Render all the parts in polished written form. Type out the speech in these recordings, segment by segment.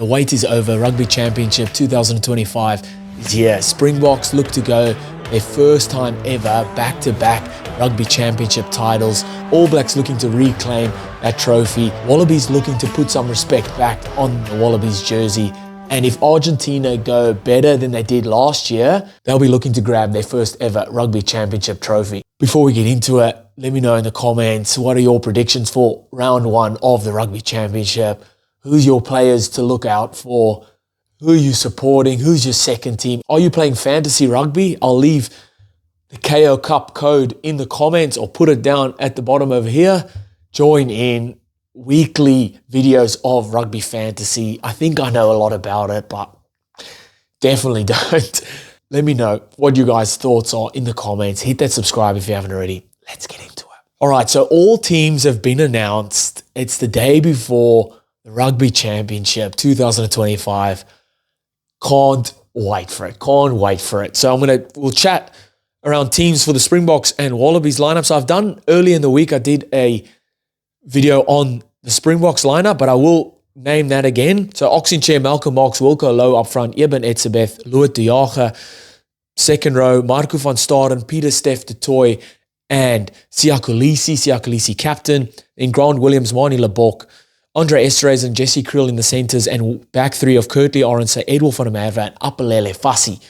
The wait is over. Rugby Championship 2025 is here. Springboks look to go their first time ever back-to-back Rugby Championship titles. All Blacks looking to reclaim that trophy. Wallabies looking to put some respect back on the Wallabies jersey. And if Argentina go better than they did last year, they'll be looking to grab their first ever Rugby Championship trophy. Before we get into it, let me know in the comments, what are your predictions for round one of the Rugby Championship? Who's your players to look out for? Who are you supporting? Who's your second team? Are you playing fantasy rugby? I'll leave the KO Cup code in the comments or put it down at the bottom over here. Join in weekly videos of rugby fantasy. I think I know a lot about it, but definitely don't. Let me know what you guys' thoughts are in the comments. Hit that subscribe if you haven't already. Let's get into it. All right, so all teams have been announced. It's the day before the Rugby Championship 2025. Can't wait for it. Can't wait for it. So we'll chat around teams for the Springboks and Wallabies lineup. So I've done early in the week, I did a video on the Springboks lineup, but I will name that again. So Oxenchair, Malcolm Marx, Wilco Low up front, Eben Etzebeth, Louis de Jager, second row, Marco van Staden, Peter Steph de Toy, and Siakolisi captain. Then Grant Williams, Mani Lebok, Andre Estres and Jesse Kriel in the centres, and back three of Kurtley Arendse, Edwin van der Merwe and Apelele Fassi.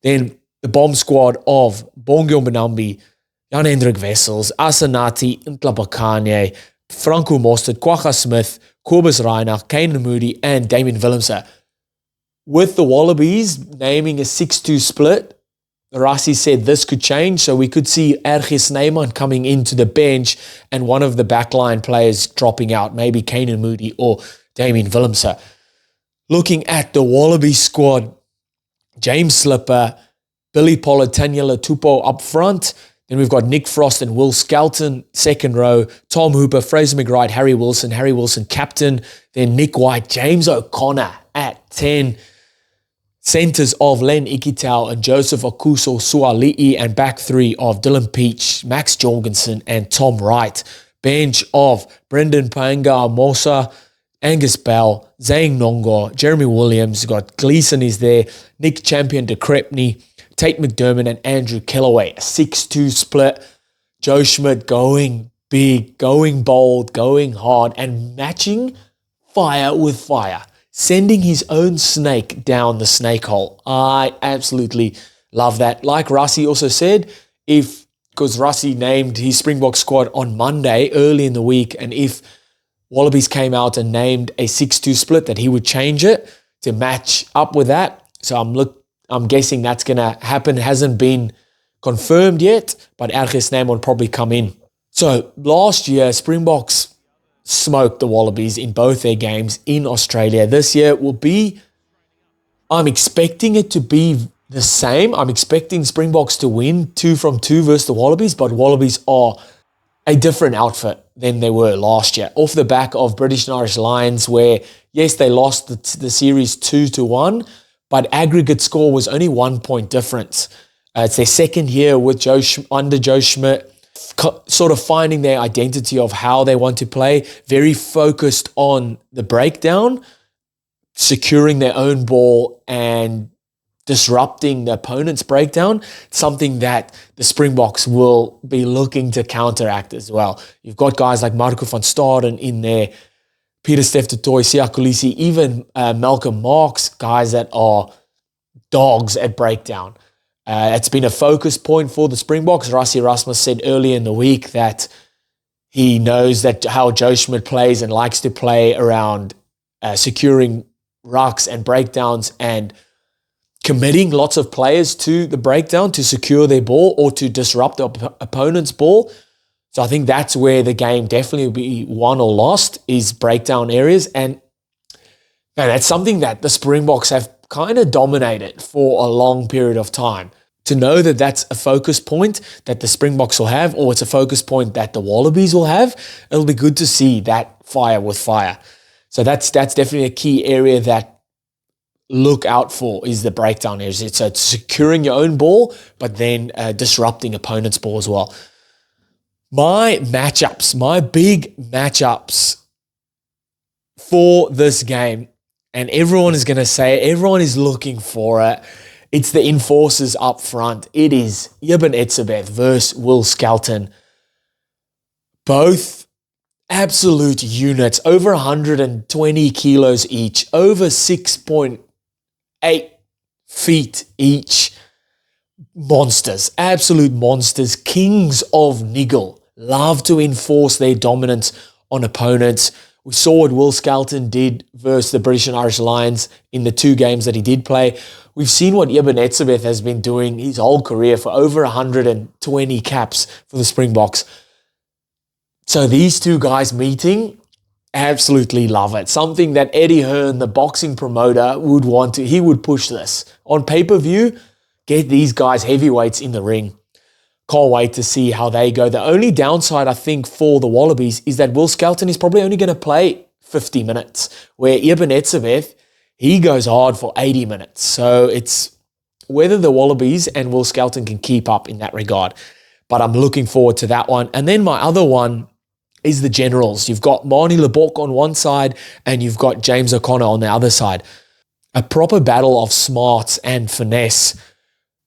Then the bomb squad of Bongyo Benambi, Jan-Hendrik Wessels, Asanati, Ntlabakanye, Franco Mostert, Kwagga Smith, Kobus Reinach, Kane Moody, and Damien Willemse. With the Wallabies naming a 6-2 split, Rassie said this could change, so we could see RG Snyman coming into the bench and one of the backline players dropping out, maybe Kane Moody or Damien Willemse. Looking at the Wallaby squad, James Slipper, Billy Pollard, Tanyela Tupo up front. Then we've got Nick Frost and Will Skelton, second row. Tom Hooper, Fraser McGrath, Harry Wilson, captain. Then Nick White, James O'Connor at 10. Centres of Len Ikitau and Joseph Okuso Suali'i, and back three of Dylan Peach, Max Jorgensen, and Tom Wright. Bench of Brendan Panga Mosa, Angus Bell, Zane Nongo, Jeremy Williams. Got Gleeson is there, Nick Champion de Crepney, Tate McDermott, and Andrew Kellaway. A 6-2 split. Joe Schmidt going big, going bold, going hard, and matching fire with fire. Sending his own snake down the snake hole. I absolutely love that. Like Rassie also said, because Rassie named his Springbok squad on Monday early in the week, and if Wallabies came out and named a 6-2 split, that he would change it to match up with that. So I'm guessing that's going to happen. It hasn't been confirmed yet, but RG's name will probably come in. So last year, Springboks smoked the Wallabies in both their games in Australia. This year will be, I'm expecting it to be the same. I'm expecting Springboks to win 2 from 2 versus the Wallabies, but Wallabies are a different outfit than they were last year. Off the back of British and Irish Lions, where, yes, they lost the series 2-1, but aggregate score was only 1 point difference. It's their second year with under Joe Schmidt, sort of finding their identity of how they want to play, very focused on the breakdown, securing their own ball and disrupting the opponent's breakdown, something that the Springboks will be looking to counteract as well. You've got guys like Marco van Staden in there, Peter Steph de Toy, Siakolisi, even Malcolm Marx, guys that are dogs at breakdown. It's been a focus point for the Springboks. Rassie Erasmus said earlier in the week that he knows that how Joe Schmidt plays and likes to play around securing rucks and breakdowns and committing lots of players to the breakdown to secure their ball or to disrupt the opponent's ball. So I think that's where the game definitely will be won or lost, is breakdown areas. And that's something that the Springboks have kind of dominated for a long period of time. To know that that's a focus point that the Springboks will have, or it's a focus point that the Wallabies will have, it'll be good to see that fire with fire. So that's definitely a key area that look out for, is the breakdown areas. So it's securing your own ball, but then disrupting opponent's ball as well. My big matchups for this game, and everyone is going to say it. Everyone is looking for it. It's the enforcers up front. It is Ibn Etzebeth versus Will Skelton. Both absolute units, over 120 kilos each, over 6.8 feet each. Monsters, absolute monsters, kings of niggle, love to enforce their dominance on opponents. We saw what Will Skelton did versus the British and Irish Lions in the 2 games that he did play. We've seen what Ibn Etzebeth has been doing his whole career for over 120 caps for the Springboks. So these 2 guys meeting, absolutely love it. Something that Eddie Hearn, the boxing promoter, would want to. He would push this. On pay-per-view, get these guys heavyweights in the ring. Can't wait to see how they go. The only downside, I think, for the Wallabies is that Will Skelton is probably only going to play 50 minutes, where Ibn Etzebeth, he goes hard for 80 minutes. So it's whether the Wallabies and Will Skelton can keep up in that regard. But I'm looking forward to that one. And then my other one is the Generals. You've got Marnie Lebok on one side and you've got James O'Connor on the other side. A proper battle of smarts and finesse.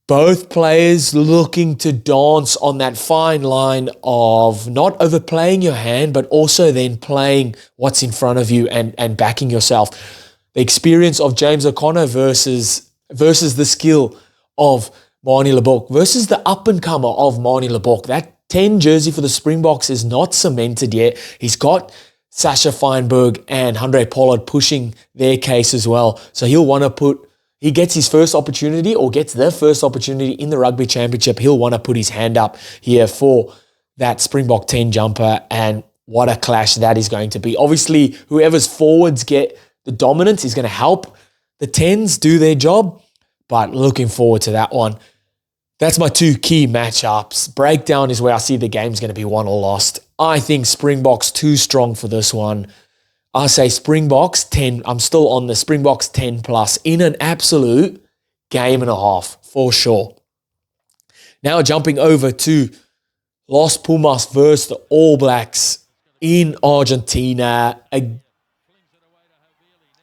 Both players looking to dance on that fine line of not overplaying your hand, but also then playing what's in front of you and backing yourself. The experience of James O'Connor versus the skill of Marnie Lebok versus the up-and-comer of Marnie Lebok. That 10 jersey for the Springboks is not cemented yet. He's got Sasha Feinberg and Handré Pollard pushing their case as well. So he'll want to he gets his first opportunity or gets their first opportunity in the Rugby Championship. He'll want to put his hand up here for that Springbok 10 jumper, and what a clash that is going to be. Obviously, whoever's forwards get the dominance is going to help the 10s do their job, but looking forward to that one. That's my 2 key matchups. Breakdown is where I see the game's going to be won or lost. I think Springboks too strong for this one. I say Springboks 10. I'm still on the Springboks 10 plus in an absolute game and a half for sure. Now jumping over to Los Pumas versus the All Blacks in Argentina. A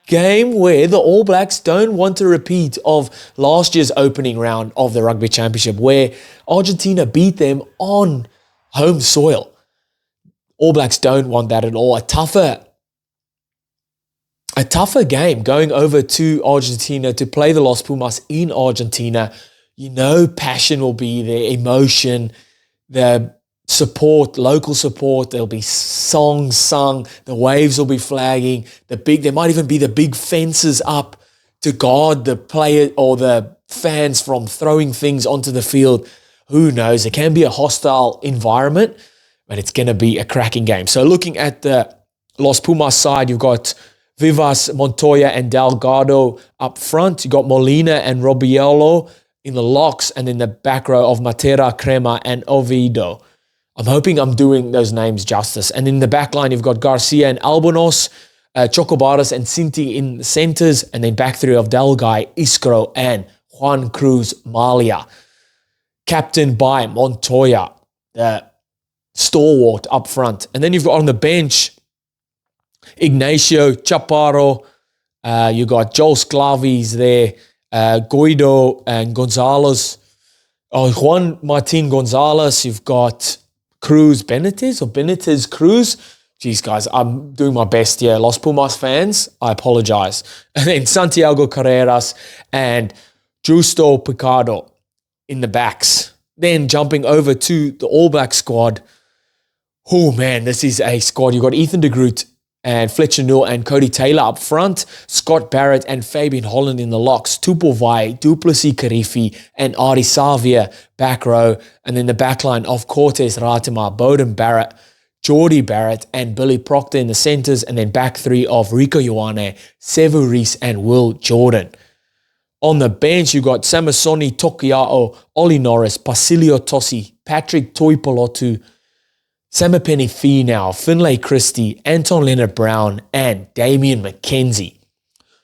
game where the All Blacks don't want a repeat of last year's opening round of the Rugby Championship where Argentina beat them on home soil. All Blacks don't want that at all. A tougher game going over to Argentina to play the Los Pumas in Argentina. You know, passion will be there, emotion, the support, local support. There'll be songs sung, the waves will be flagging, there might even be the big fences up to guard the player or the fans from throwing things onto the field. Who knows? It can be a hostile environment, but it's going to be a cracking game. So looking at the Los Pumas side, you've got Vivas, Montoya, and Delgado up front. You got Molina and Robiello in the locks, and in the back row of Matera, Crema, and Oviedo. I'm hoping I'm doing those names justice. And in the back line, you've got Garcia and Albonos, Chocobaras and Sinti in the centers, and then back three of Delgai, Iskro, and Juan Cruz Malia. Captain by Montoya, the stalwart up front. And then you've got on the bench, Ignacio Chaparro, you got Joel Sclavi's there, Guido and Gonzalez, Juan Martin Gonzalez, you've got Cruz Benitez Cruz. Jeez, guys, I'm doing my best here. Los Pumas fans, I apologize. And then Santiago Carreras and Justo Picado in the backs. Then jumping over to the All Black squad. Oh, man, this is a squad. You've got Ethan de Groot and Fletcher Newell and Cody Taylor up front, Scott Barrett and Fabian Holland in the locks, Tupovai, Duplessis Karifi, and Ari Savia back row, and then the back line of Cortez Ratima, Bowden Barrett, Geordie Barrett, and Billy Proctor in the centres, and then back three of Rico Ioane, Sevu Reece, and Will Jordan. On the bench, you got Samasoni Tokiao, Ollie Norris, Pasilio Tossi, Patrick Toipolotu, Samapeni Finau, Finlay Christie, Anton Leonard-Brown, and Damian McKenzie.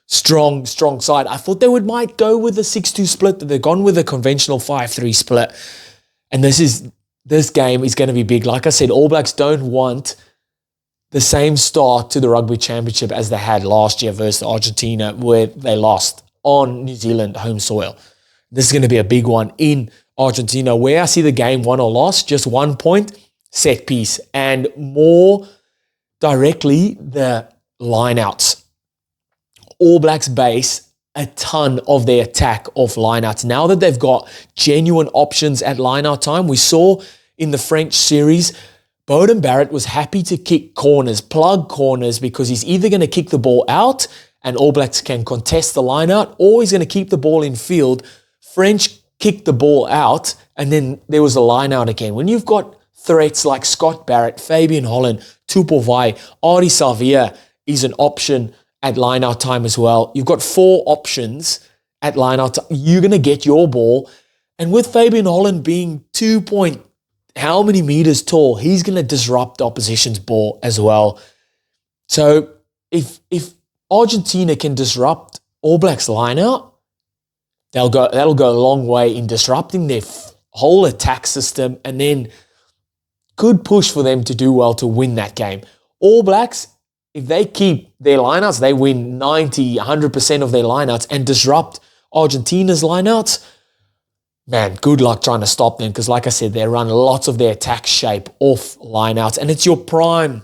Strong side. I thought they might go with a 6-2 split, but they've gone with a conventional 5-3 split. And this game is going to be big. Like I said, All Blacks don't want the same start to the Rugby Championship as they had last year versus Argentina, where they lost on New Zealand home soil. This is going to be a big one in Argentina, where I see the game won or lost, just 1 point, set piece, and more directly the lineouts. All Blacks base a ton of their attack off lineouts. Now that they've got genuine options at lineout time, we saw in the French series, Beauden Barrett was happy to kick corners, plug corners, because he's either going to kick the ball out and All Blacks can contest the lineout, or he's going to keep the ball in field. French kicked the ball out, and then there was a lineout again. When you've got threats like Scott Barrett, Fabian Holland, Tupovai, Ari Savia is an option at lineout time as well. You've got 4 options at lineout time. You're going to get your ball. And with Fabian Holland being 2 point how many meters tall, he's going to disrupt the opposition's ball as well. So if Argentina can disrupt All Blacks lineout, that'll go a long way in disrupting their whole attack system, and then good push for them to do well to win that game. All Blacks, if they keep their lineouts, they win 90, 100% of their lineouts and disrupt Argentina's lineouts. Man, good luck trying to stop them, because like I said, they run lots of their attack shape off lineouts, and it's your prime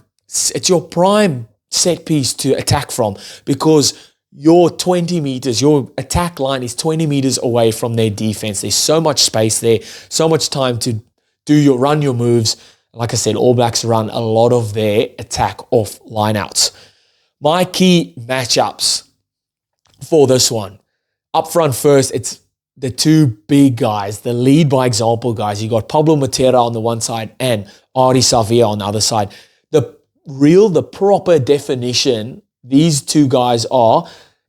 set piece to attack from, because your 20 meters, your attack line is 20 meters away from their defense. There's so much space there, so much time to run your moves. Like I said, All Blacks run a lot of their attack off lineouts. My key matchups for this one. Up front first, it's the 2 big guys, the lead by example guys. You got Pablo Matera on the one side and Ari Savia on the other side. The proper definition these 2 guys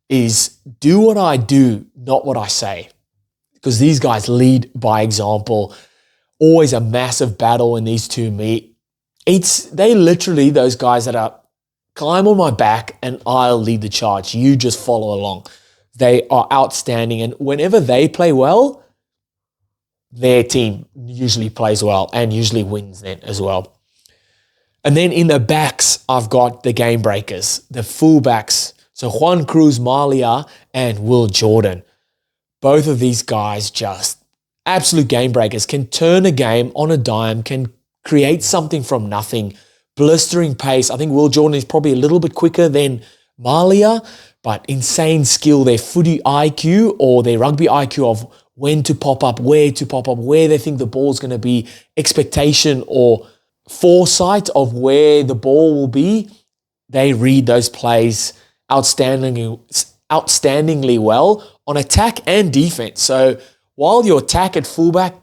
is do what I do, not what I say. Because these guys lead by example. Always a massive battle when these 2 meet. They literally, those guys that are climb on my back and I'll lead the charge. You just follow along. They are outstanding, and whenever they play well, their team usually plays well and usually wins then as well. And then in the backs, I've got the game breakers, the fullbacks. So Juan Cruz Malia and Will Jordan. Both of these guys just absolute game breakers, can turn a game on a dime, can create something from nothing, blistering pace. I think Will Jordan is probably a little bit quicker than Malia, but insane skill, their footy IQ or their rugby IQ of when to pop up, where they think the ball's going to be, expectation or foresight of where the ball will be. They read those plays outstandingly well on attack and defense. So while your attack at fullback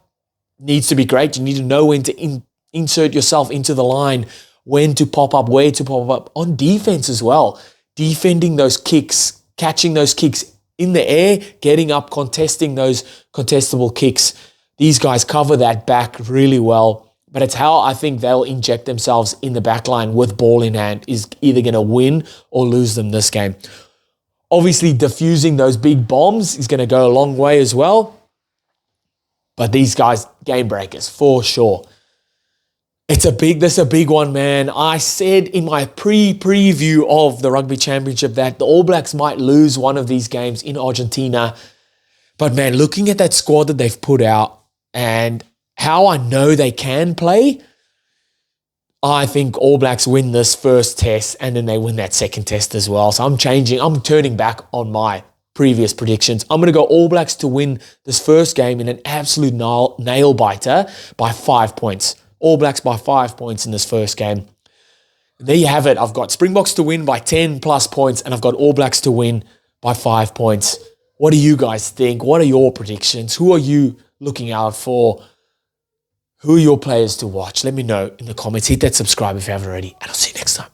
needs to be great, you need to know when to insert yourself into the line, when to pop up, where to pop up. On defense as well, defending those kicks, catching those kicks in the air, getting up, contesting those contestable kicks. These guys cover that back really well. But it's how I think they'll inject themselves in the back line with ball in hand is either going to win or lose them this game. Obviously, diffusing those big bombs is going to go a long way as well. But these guys, game breakers, for sure. This is a big one, man. I said in my preview of the Rugby Championship that the All Blacks might lose one of these games in Argentina. But man, looking at that squad that they've put out and how I know they can play, I think All Blacks win this first test and then they win that second test as well. So I'm turning back on my previous predictions. I'm going to go All Blacks to win this first game in an absolute nail biter by 5 points. All Blacks by 5 points in this first game. There you have it. I've got Springboks to win by 10 plus points and I've got All Blacks to win by 5 points. What do you guys think? What are your predictions? Who are you looking out for? Who are your players to watch? Let me know in the comments. Hit that subscribe if you haven't already, and I'll see you next time.